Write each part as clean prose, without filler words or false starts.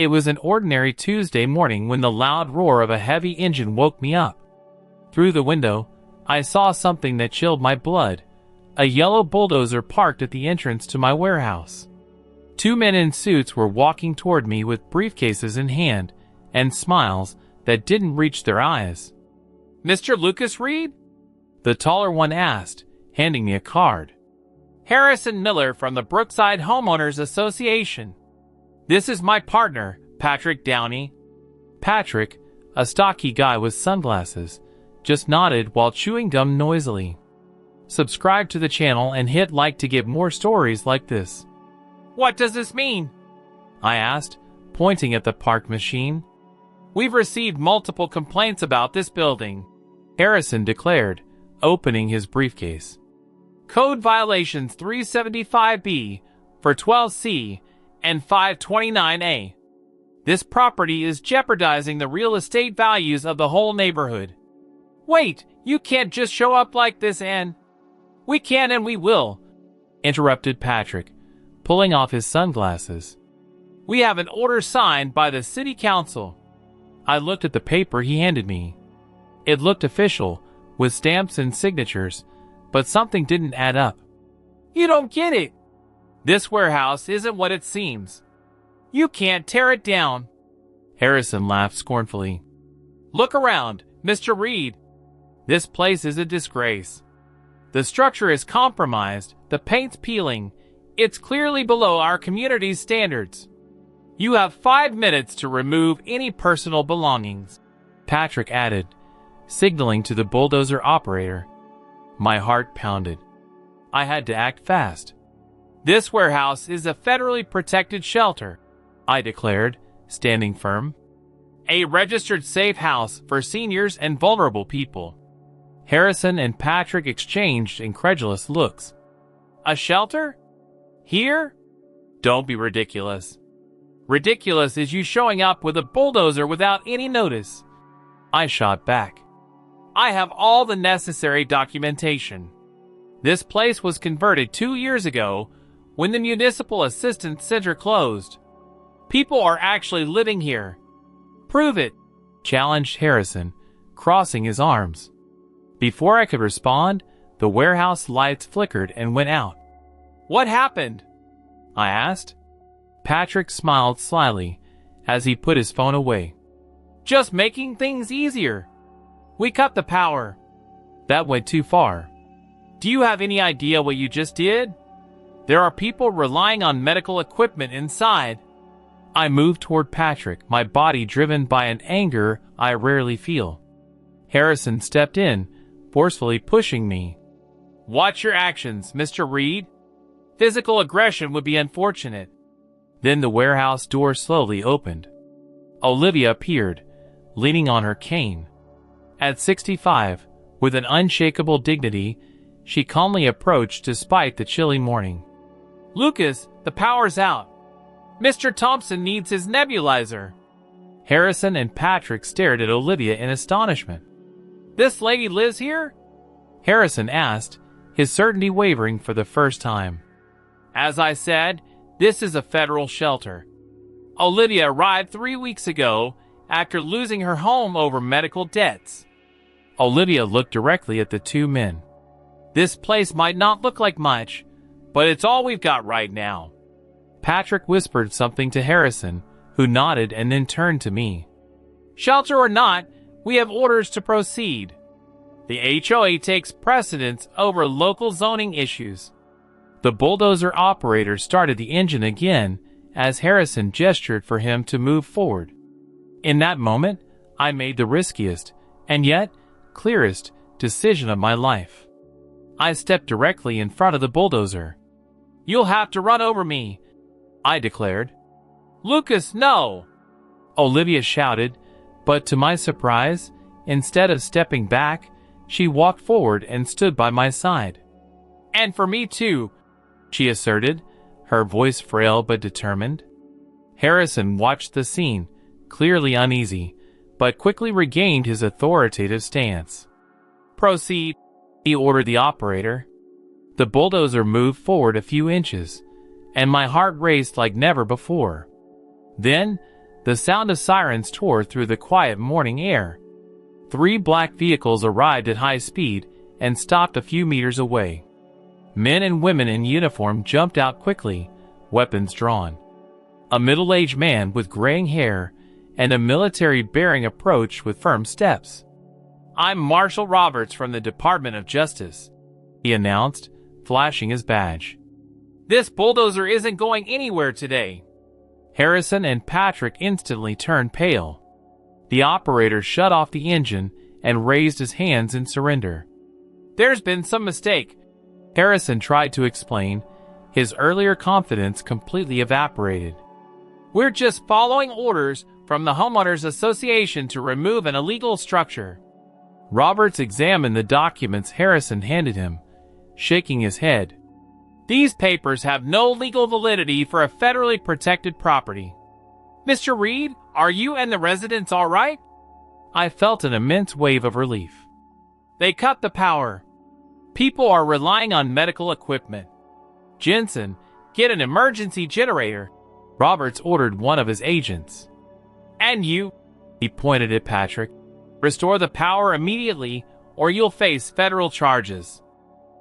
It was an ordinary Tuesday morning when the loud roar of a heavy engine woke me up. Through the window, I saw something that chilled my blood. A yellow bulldozer parked at the entrance to my warehouse. Two men in suits were walking toward me with briefcases in hand and smiles that didn't reach their eyes. "Mr. Lucas Reed?" the taller one asked, handing me a card. "Harrison Miller from the Brookside Homeowners Association. This is my partner, Patrick Downey." Patrick, a stocky guy with sunglasses, just nodded while chewing gum noisily. Subscribe to the channel and hit like to get more stories like this. "What does this mean?" I asked, pointing at the parked machine. "We've received multiple complaints about this building," Harrison declared, opening his briefcase. "Code violations 375B for 12C and 529A. This property is jeopardizing the real estate values of the whole neighborhood." "Wait, you can't just show up like this and—" "We can and we will," interrupted Patrick, pulling off his sunglasses. "We have an order signed by the city council." I looked at the paper he handed me. It looked official, with stamps and signatures, but something didn't add up. "You don't get it. This warehouse isn't what it seems. You can't tear it down." Harrison laughed scornfully. "Look around, Mr. Reed. This place is a disgrace. The structure is compromised, the paint's peeling. It's clearly below our community's standards. You have 5 minutes to remove any personal belongings," Patrick added, signaling to the bulldozer operator. My heart pounded. I had to act fast. "This warehouse is a federally protected shelter," I declared, standing firm. "A registered safe house for seniors and vulnerable people." Harrison and Patrick exchanged incredulous looks. "A shelter? Here? Don't be ridiculous." "Ridiculous is you showing up with a bulldozer without any notice," I shot back. "I have all the necessary documentation. This place was converted 2 years ago when the Municipal Assistance Center closed. People are actually living here." "Prove it," challenged Harrison, crossing his arms. Before I could respond, the warehouse lights flickered and went out. "What happened?" I asked. Patrick smiled slyly as he put his phone away. "Just making things easier. We cut the power." "That went too far." "Do you have any idea what you just did? There are people relying on medical equipment inside." I moved toward Patrick, my body driven by an anger I rarely feel. Harrison stepped in, forcefully pushing me. "Watch your actions, Mr. Reed. Physical aggression would be unfortunate." Then the warehouse door slowly opened. Olivia appeared, leaning on her cane. At 65, with an unshakable dignity, she calmly approached despite the chilly morning. "Lucas, the power's out. Mr. Thompson needs his nebulizer." Harrison and Patrick stared at Olivia in astonishment. "This lady lives here?" Harrison asked, his certainty wavering for the first time. "As I said, this is a federal shelter. Olivia arrived 3 weeks ago after losing her home over medical debts." Olivia looked directly at the two men. "This place might not look like much, but it's all we've got right now." Patrick whispered something to Harrison, who nodded and then turned to me. "Shelter or not, we have orders to proceed. The HOA takes precedence over local zoning issues." The bulldozer operator started the engine again as Harrison gestured for him to move forward. In that moment, I made the riskiest, and yet clearest, decision of my life. I stepped directly in front of the bulldozer. "You'll have to run over me," I declared. "Lucas, no!" Olivia shouted, but to my surprise, instead of stepping back, she walked forward and stood by my side. "And for me too," she asserted, her voice frail but determined. Harrison watched the scene, clearly uneasy, but quickly regained his authoritative stance. "Proceed," he ordered the operator. The bulldozer moved forward a few inches, and my heart raced like never before. Then, The sound of sirens tore through the quiet morning air. 3 black vehicles arrived at high speed and stopped a few meters away. Men and women in uniform jumped out quickly, weapons drawn. A middle-aged man with graying hair and a military-bearing approached with firm steps. "I'm Marshal Roberts from the Department of Justice," he announced, flashing his badge. "This bulldozer isn't going anywhere today." Harrison and Patrick instantly turned pale. The operator shut off the engine and raised his hands in surrender. "There's been some mistake," Harrison tried to explain. His earlier confidence completely evaporated. "We're just following orders from the Homeowners Association to remove an illegal structure." Roberts examined the documents Harrison handed him, shaking his head. "These papers have no legal validity for a federally protected property." "Mr. Reed, are you and the residents all right?" I felt an immense wave of relief. "They cut the power. People are relying on medical equipment. Jensen, get an emergency generator," Roberts ordered one of his agents. "And you," he pointed at Patrick, "restore the power immediately or you'll face federal charges."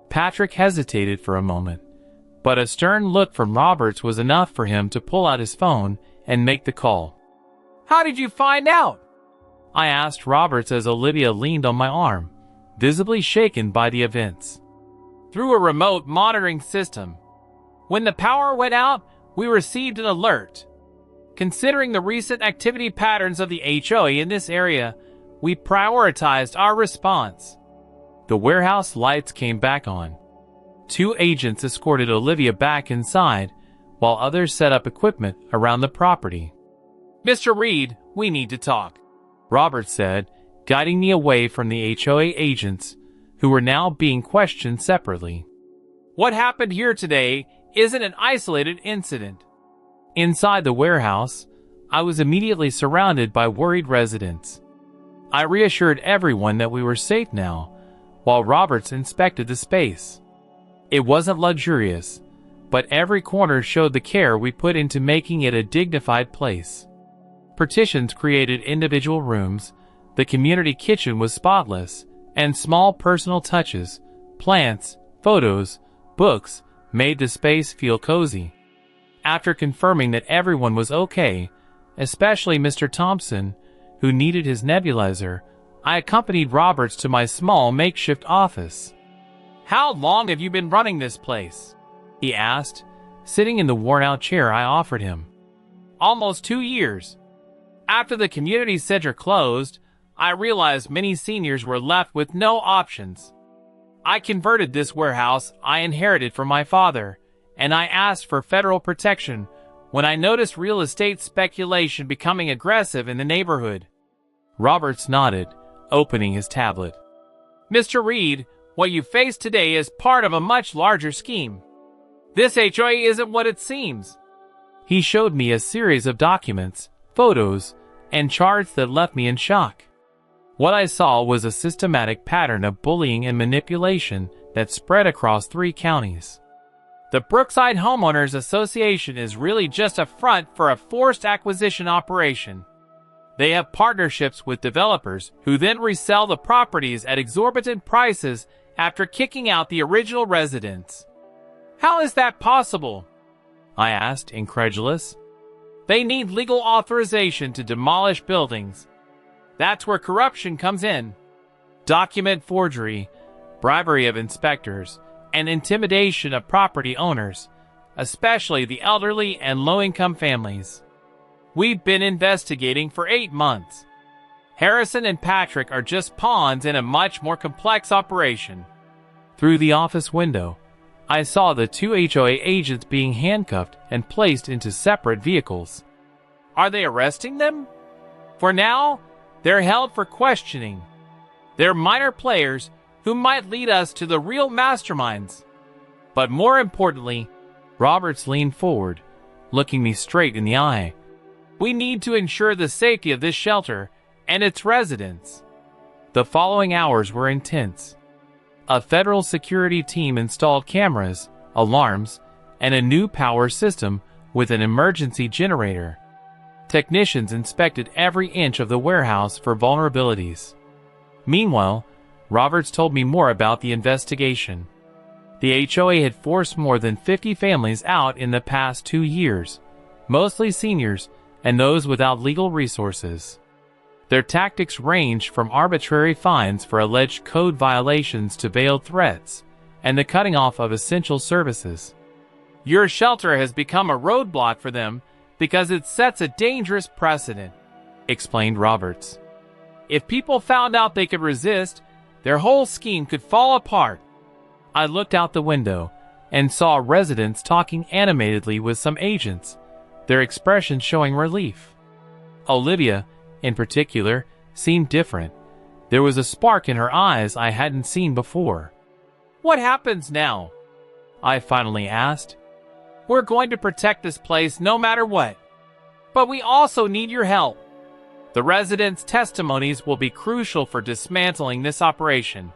Patrick hesitated for a moment, but a stern look from Roberts was enough for him to pull out his phone and make the call. "How did you find out?" I asked Roberts as Olivia leaned on my arm, visibly shaken by the events. "Through a remote monitoring system. When the power went out, we received an alert. Considering the recent activity patterns of the HOA in this area, we prioritized our response." The warehouse lights came back on. 2 agents escorted Olivia back inside, while others set up equipment around the property. "Mr. Reed, we need to talk," Roberts said, guiding me away from the HOA agents, who were now being questioned separately. "What happened here today isn't an isolated incident." Inside the warehouse, I was immediately surrounded by worried residents. I reassured everyone that we were safe now, while Roberts inspected the space. It wasn't luxurious, but every corner showed the care we put into making it a dignified place. Partitions created individual rooms, the community kitchen was spotless, and small personal touches, plants, photos, books, made the space feel cozy. After confirming that everyone was okay, especially Mr. Thompson, who needed his nebulizer, I accompanied Roberts to my small makeshift office. "How long have you been running this place?" he asked, sitting in the worn-out chair I offered him. "Almost 2 years. After the community center closed, I realized many seniors were left with no options. I converted this warehouse I inherited from my father, and I asked for federal protection when I noticed real estate speculation becoming aggressive in the neighborhood." Roberts nodded, opening his tablet. "Mr. Reed, what you face today is part of a much larger scheme. This HOA isn't what it seems." He showed me a series of documents, photos, and charts that left me in shock. What I saw was a systematic pattern of bullying and manipulation that spread across 3 counties. The Brookside Homeowners Association is really just a front for a forced acquisition operation. They have partnerships with developers who then resell the properties at exorbitant prices after kicking out the original residents. "How is that possible?" I asked, incredulous. "They need legal authorization to demolish buildings. That's where corruption comes in. Document forgery, bribery of inspectors, and intimidation of property owners, especially the elderly and low-income families. We've been investigating for 8 months. Harrison and Patrick are just pawns in a much more complex operation." Through the office window, I saw the 2 HOA agents being handcuffed and placed into separate vehicles. "Are they arresting them?" "For now, they're held for questioning. They're minor players who might lead us to the real masterminds." But more importantly, Roberts leaned forward, looking me straight in the eye. "We need to ensure the safety of this shelter and its residents." The following hours were intense. A federal security team installed cameras, alarms, and a new power system with an emergency generator. Technicians inspected every inch of the warehouse for vulnerabilities. Meanwhile, Roberts told me more about the investigation. The HOA had forced more than 50 families out in the past 2 years, mostly seniors and those without legal resources. Their tactics ranged from arbitrary fines for alleged code violations to veiled threats and the cutting off of essential services. Your shelter has become a roadblock for them because it sets a dangerous precedent, explained Roberts. If people found out they could resist, their whole scheme could fall apart. I looked out the window and saw residents talking animatedly with some agents, their expressions showing relief. Olivia, in particular, seemed different. There was a spark in her eyes I hadn't seen before. "What happens now?" I finally asked. "We're going to protect this place no matter what. But we also need your help. The residents' testimonies will be crucial for dismantling this operation."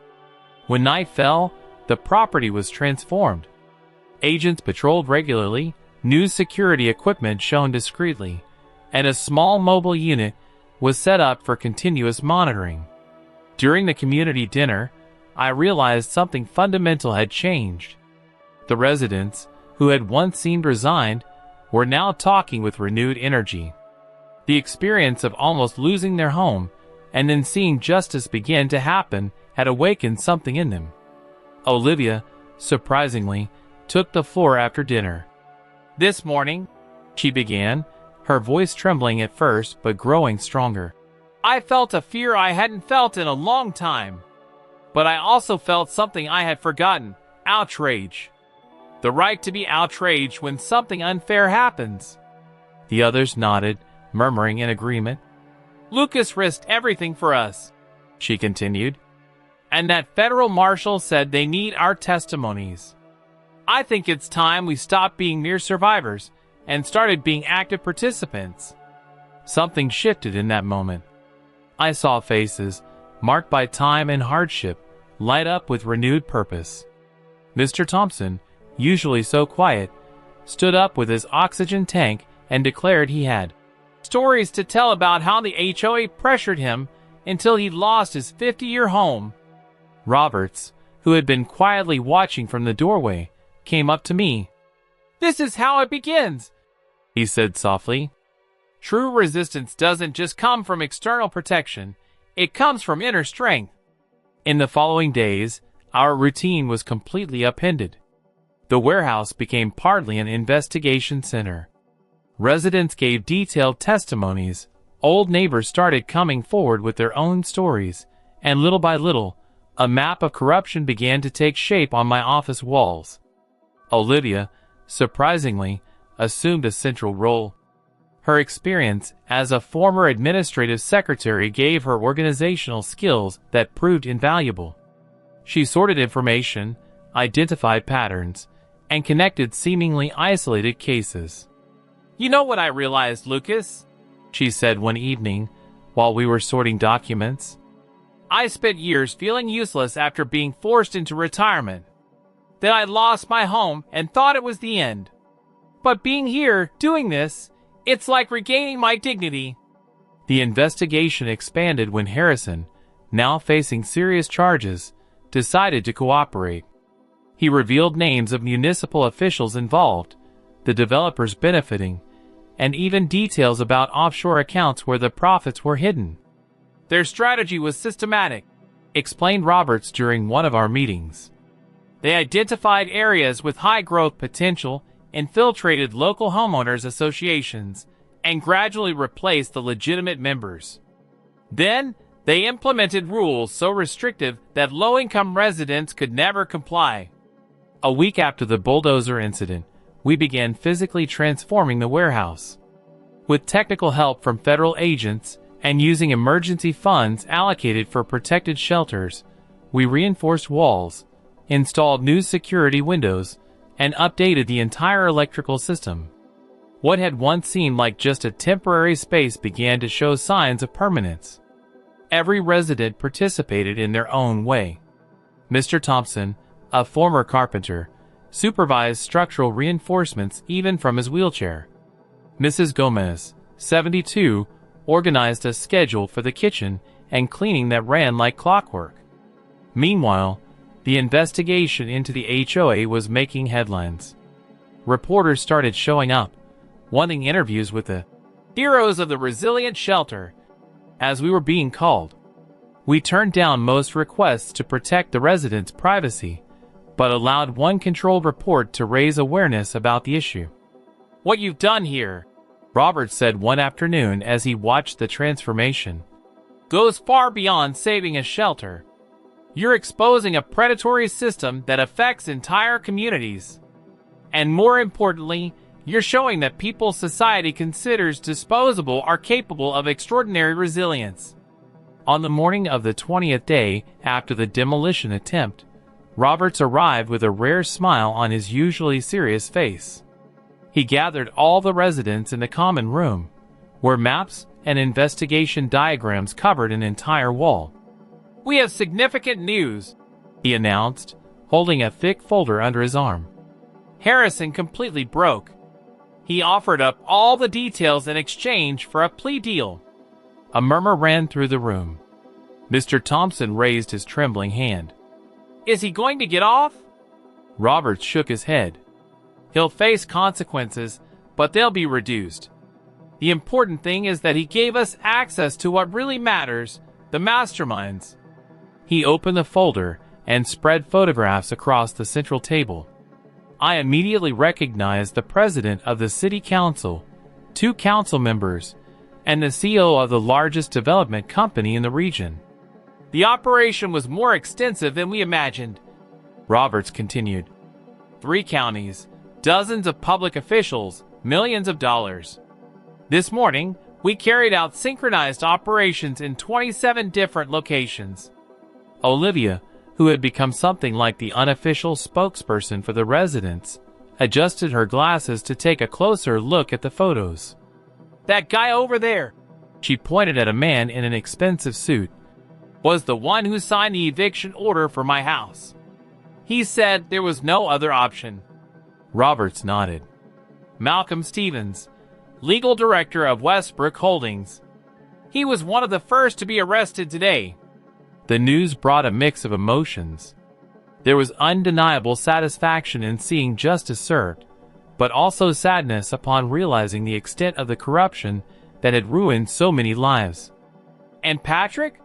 When night fell, the property was transformed. Agents patrolled regularly, new security equipment shone discreetly, and a small mobile unit was set up for continuous monitoring. During the community dinner, I realized something fundamental had changed. The residents, who had once seemed resigned, were now talking with renewed energy. The experience of almost losing their home and then seeing justice begin to happen had awakened something in them. Olivia, surprisingly, took the floor after dinner. "This morning," she began, her voice trembling at first but growing stronger, "I felt a fear I hadn't felt in a long time. But I also felt something I had forgotten: outrage. The right to be outraged when something unfair happens." The others nodded, murmuring in agreement. "Lucas risked everything for us," she continued, "and that federal marshal said they need our testimonies. I think it's time we stopped being mere survivors and started being active participants." Something shifted in that moment. I saw faces, marked by time and hardship, light up with renewed purpose. Mr. Thompson, usually so quiet, stood up with his oxygen tank and declared he had stories to tell about how the HOA pressured him until he lost his 50-year home. Roberts, who had been quietly watching from the doorway, came up to me. "This is how it begins," he said softly. "True resistance doesn't just come from external protection, it comes from inner strength." In the following days, our routine was completely upended. The warehouse became partly an investigation center. Residents gave detailed testimonies, old neighbors started coming forward with their own stories, and little by little, a map of corruption began to take shape on my office walls. Olivia, surprisingly, assumed a central role. Her experience as a former administrative secretary gave her organizational skills that proved invaluable. She sorted information, identified patterns, and connected seemingly isolated cases. "You know what I realized, Lucas?" she said one evening while we were sorting documents. "I spent years feeling useless after being forced into retirement. Then I lost my home and thought it was the end. But being here, doing this, it's like regaining my dignity." The investigation expanded when Harrison, now facing serious charges, decided to cooperate. He revealed names of municipal officials involved, the developers benefiting, and even details about offshore accounts where the profits were hidden. "Their strategy was systematic," explained Roberts during one of our meetings. "They identified areas with high growth potential, infiltrated local homeowners associations, and gradually replaced the legitimate members. Then, they implemented rules so restrictive that low-income residents could never comply." A week after the bulldozer incident, we began physically transforming the warehouse. With technical help from federal agents and using emergency funds allocated for protected shelters, we reinforced walls, installed new security windows, and updated the entire electrical system. What had once seemed like just a temporary space began to show signs of permanence. Every resident participated in their own way. Mr. Thompson, a former carpenter, supervised structural reinforcements even from his wheelchair. Mrs. Gomez, 72, organized a schedule for the kitchen and cleaning that ran like clockwork. Meanwhile, the investigation into the HOA was making headlines. Reporters started showing up, wanting interviews with the heroes of the resilient shelter, as we were being called. We turned down most requests to protect the residents' privacy, but allowed one controlled report to raise awareness about the issue. "What you've done here," Robert said one afternoon as he watched the transformation, "goes far beyond saving a shelter. You're exposing a predatory system that affects entire communities. And more importantly, you're showing that people society considers disposable are capable of extraordinary resilience." On the morning of the 20th day after the demolition attempt, Roberts arrived with a rare smile on his usually serious face. He gathered all the residents in the common room, where maps and investigation diagrams covered an entire wall. "We have significant news," he announced, holding a thick folder under his arm. "Harrison completely broke. He offered up all the details in exchange for a plea deal." A murmur ran through the room. Mr. Thompson raised his trembling hand. "Is he going to get off?" Roberts shook his head. "He'll face consequences, but they'll be reduced. The important thing is that he gave us access to what really matters, the masterminds." He opened the folder and spread photographs across the central table. I immediately recognized the president of the city council, 2 council members, and the CEO of the largest development company in the region. "The operation was more extensive than we imagined," Roberts continued. 3 counties, dozens of public officials, millions of dollars. "This morning, we carried out synchronized operations in 27 different locations." Olivia, who had become something like the unofficial spokesperson for the residents, adjusted her glasses to take a closer look at the photos. "That guy over there," she pointed at a man in an expensive suit, "was the one who signed the eviction order for my house. He said there was no other option." Roberts nodded. "Malcolm Stevens, legal director of Westbrook Holdings. He was one of the first to be arrested today." The news brought a mix of emotions. There was undeniable satisfaction in seeing justice served, but also sadness upon realizing the extent of the corruption that had ruined so many lives. "And Patrick?"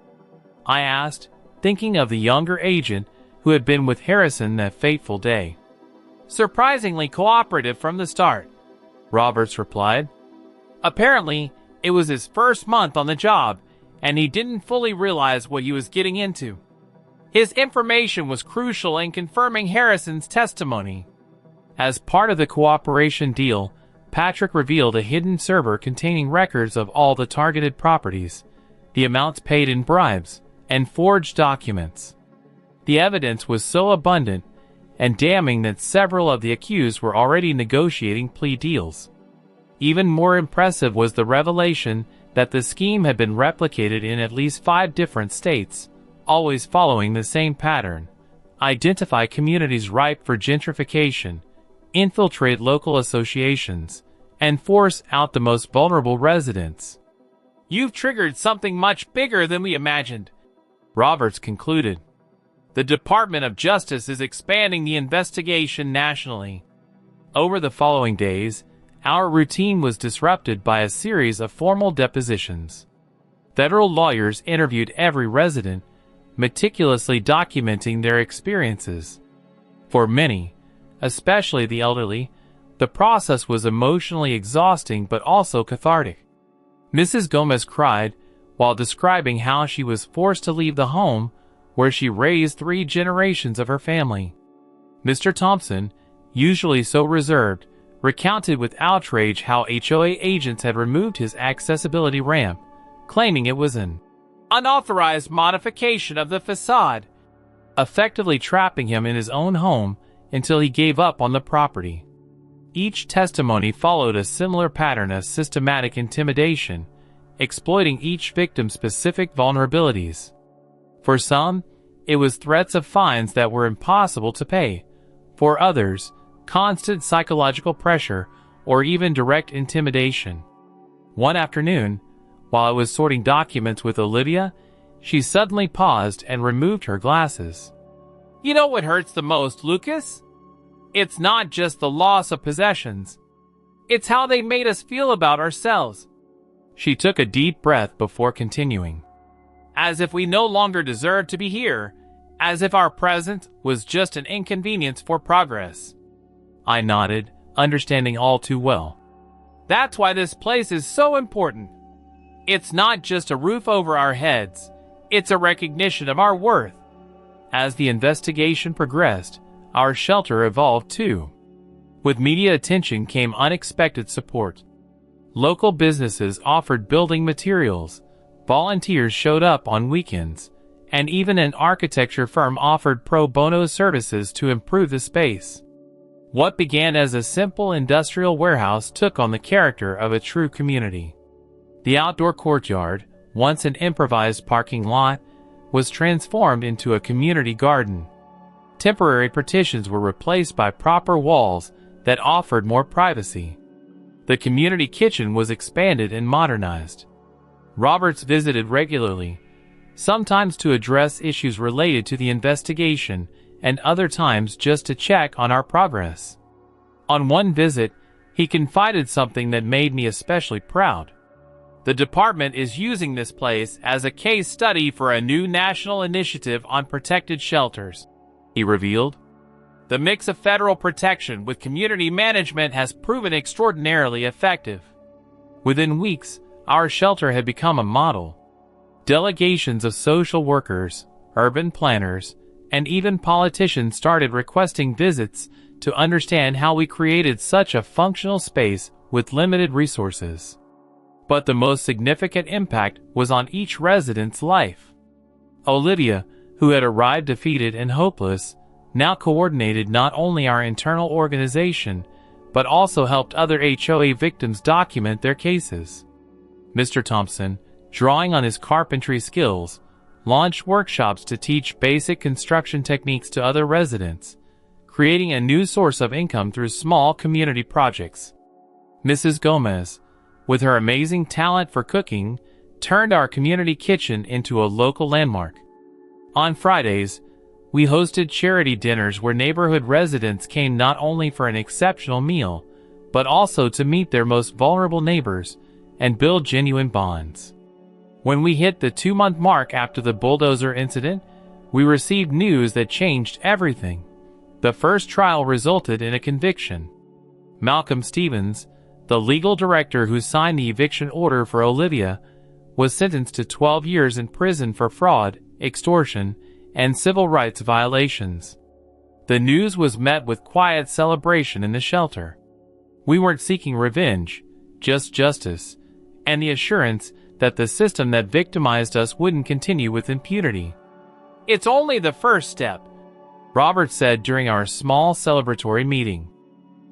I asked, thinking of the younger agent who had been with Harrison that fateful day. "Surprisingly cooperative from the start," Roberts replied. "Apparently, it was his first month on the job, and he didn't fully realize what he was getting into. His information was crucial in confirming Harrison's testimony." As part of the cooperation deal, Patrick revealed a hidden server containing records of all the targeted properties, the amounts paid in bribes, and forged documents. The evidence was so abundant and damning that several of the accused were already negotiating plea deals. Even more impressive was the revelation that the scheme had been replicated in at least 5 different states, always following the same pattern: identify communities ripe for gentrification, infiltrate local associations, and force out the most vulnerable residents. "You've triggered something much bigger than we imagined," Roberts concluded. "The Department of Justice is expanding the investigation nationally." Over the following days, our routine was disrupted by a series of formal depositions. Federal lawyers interviewed every resident, meticulously documenting their experiences. For many, especially the elderly, the process was emotionally exhausting but also cathartic. Mrs. Gomez cried while describing how she was forced to leave the home where she raised 3 generations of her family. Mr. Thompson, usually so reserved, recounted with outrage how HOA agents had removed his accessibility ramp, claiming it was an unauthorized modification of the facade, effectively trapping him in his own home until he gave up on the property. Each testimony followed a similar pattern of systematic intimidation, exploiting each victim's specific vulnerabilities. For some, it was threats of fines that were impossible to pay. For others, constant psychological pressure or even direct intimidation. One afternoon, while I was sorting documents with Olivia, she suddenly paused and removed her glasses. "You know what hurts the most, Lucas? It's not just the loss of possessions. It's how they made us feel about ourselves." She took a deep breath before continuing. "As if we no longer deserved to be here, as if our presence was just an inconvenience for progress." I nodded, understanding all too well. "That's why this place is so important. It's not just a roof over our heads, it's a recognition of our worth." As the investigation progressed, our shelter evolved too. With media attention came unexpected support. Local businesses offered building materials, volunteers showed up on weekends, and even an architecture firm offered pro bono services to improve the space. What began as a simple industrial warehouse took on the character of a true community. The outdoor courtyard, once an improvised parking lot, was transformed into a community garden. Temporary partitions were replaced by proper walls that offered more privacy. The community kitchen was expanded and modernized. Roberts visited regularly, sometimes to address issues related to the investigation and other times just to check on our progress. On one visit, he confided something that made me especially proud. "The department is using this place as a case study for a new national initiative on protected shelters," he revealed. "The mix of federal protection with community management has proven extraordinarily effective." Within weeks, our shelter had become a model. Delegations of social workers, urban planners, and even politicians started requesting visits to understand how we created such a functional space with limited resources. But the most significant impact was on each resident's life. Olivia, who had arrived defeated and hopeless, now coordinated not only our internal organization, but also helped other HOA victims document their cases. Mr. Thompson, drawing on his carpentry skills, launched workshops to teach basic construction techniques to other residents, creating a new source of income through small community projects. Mrs. Gomez, with her amazing talent for cooking, turned our community kitchen into a local landmark. On Fridays, we hosted charity dinners where neighborhood residents came not only for an exceptional meal, but also to meet their most vulnerable neighbors and build genuine bonds. When we hit the 2-month mark after the bulldozer incident, we received news that changed everything. The first trial resulted in a conviction. Malcolm Stevens, the legal director who signed the eviction order for Olivia, was sentenced to 12 years in prison for fraud, extortion, and civil rights violations. The news was met with quiet celebration in the shelter. We weren't seeking revenge, just justice, and the assurance that the system that victimized us wouldn't continue with impunity. "It's only the first step," Robert said during our small celebratory meeting.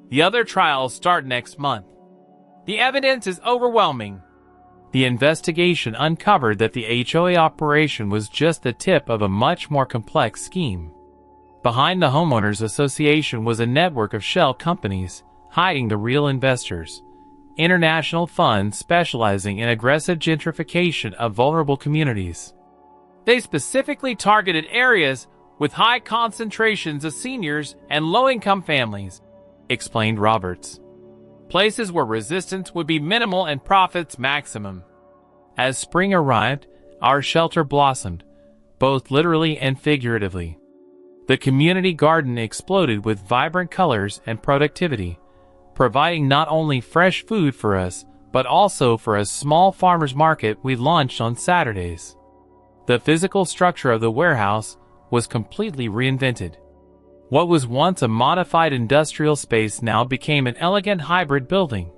"The other trials start next month. The evidence is overwhelming." The investigation uncovered that the HOA operation was just the tip of a much more complex scheme. Behind the Homeowners Association was a network of shell companies, hiding the real investors. International funds specializing in aggressive gentrification of vulnerable communities. They specifically targeted areas with high concentrations of seniors and low-income families, explained Roberts. Places where resistance would be minimal and profits maximum. As spring arrived, our shelter blossomed, both literally and figuratively. The community garden exploded with vibrant colors and productivity, providing not only fresh food for us, but also for a small farmers market we launched on Saturdays. The physical structure of the warehouse was completely reinvented. What was once a modified industrial space now became an elegant hybrid building,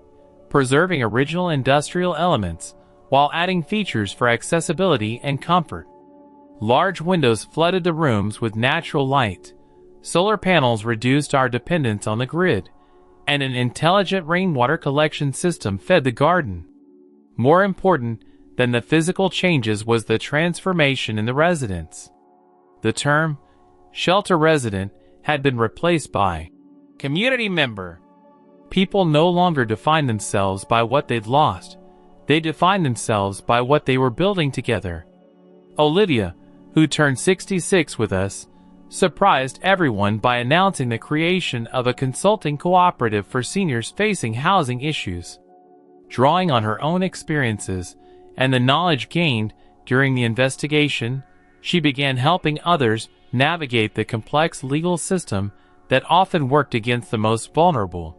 preserving original industrial elements while adding features for accessibility and comfort. Large windows flooded the rooms with natural light, solar panels reduced our dependence on the grid, and an intelligent rainwater collection system fed the garden. More important than the physical changes was the transformation in the residents. The term shelter resident had been replaced by community member. People no longer defined themselves by what they'd lost. They defined themselves by what they were building together. Olivia, who turned 66 with us, surprised everyone by announcing the creation of a consulting cooperative for seniors facing housing issues. Drawing on her own experiences and the knowledge gained during the investigation, she began helping others navigate the complex legal system that often worked against the most vulnerable.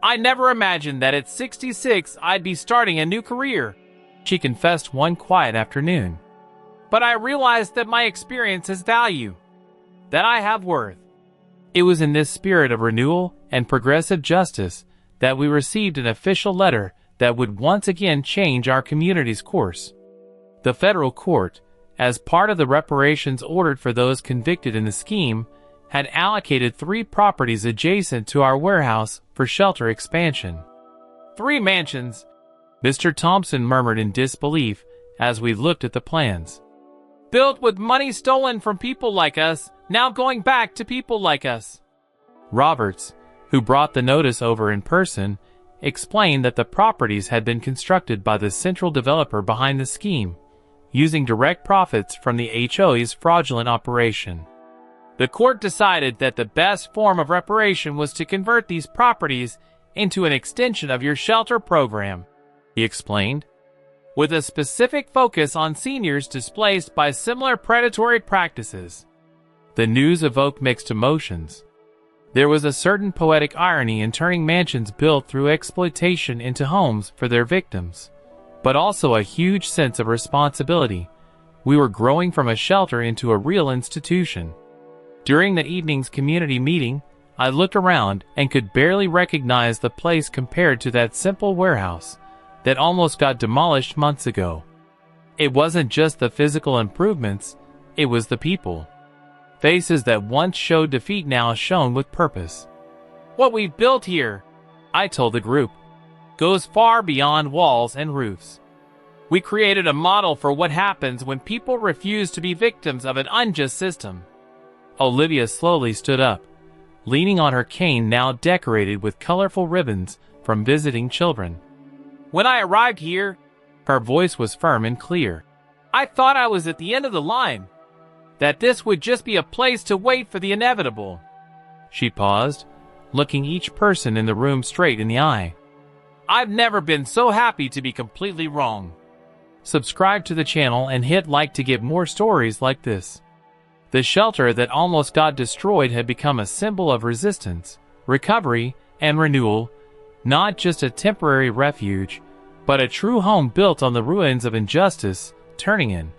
"I never imagined that at 66 I'd be starting a new career," she confessed one quiet afternoon. "But I realized that my experience has value, that I have worth." It was in this spirit of renewal and progressive justice that we received an official letter that would once again change our community's course. The federal court, as part of the reparations ordered for those convicted in the scheme, had allocated 3 properties adjacent to our warehouse for shelter expansion. "3 mansions," Mr. Thompson murmured in disbelief as we looked at the plans. "Built with money stolen from people like us, now going back to people like us." Roberts, who brought the notice over in person, explained that the properties had been constructed by the central developer behind the scheme, using direct profits from the HOA's fraudulent operation. "The court decided that the best form of reparation was to convert these properties into an extension of your shelter program," he explained, "with a specific focus on seniors displaced by similar predatory practices." The news evoked mixed emotions. There was a certain poetic irony in turning mansions built through exploitation into homes for their victims, but also a huge sense of responsibility. We were growing from a shelter into a real institution. During the evening's community meeting, I looked around and could barely recognize the place compared to that simple warehouse that almost got demolished months ago. It wasn't just the physical improvements, it was the people. Faces that once showed defeat now shone with purpose. "What we've built here," I told the group, "goes far beyond walls and roofs. We created a model for what happens when people refuse to be victims of an unjust system." Olivia slowly stood up, leaning on her cane now decorated with colorful ribbons from visiting children. "When I arrived here," her voice was firm and clear, "I thought I was at the end of the line, that this would just be a place to wait for the inevitable." She paused, looking each person in the room straight in the eye. "I've never been so happy to be completely wrong." Subscribe to the channel and hit like to get more stories like this. The shelter that almost got destroyed had become a symbol of resistance, recovery, and renewal, not just a temporary refuge, but a true home built on the ruins of injustice, turning in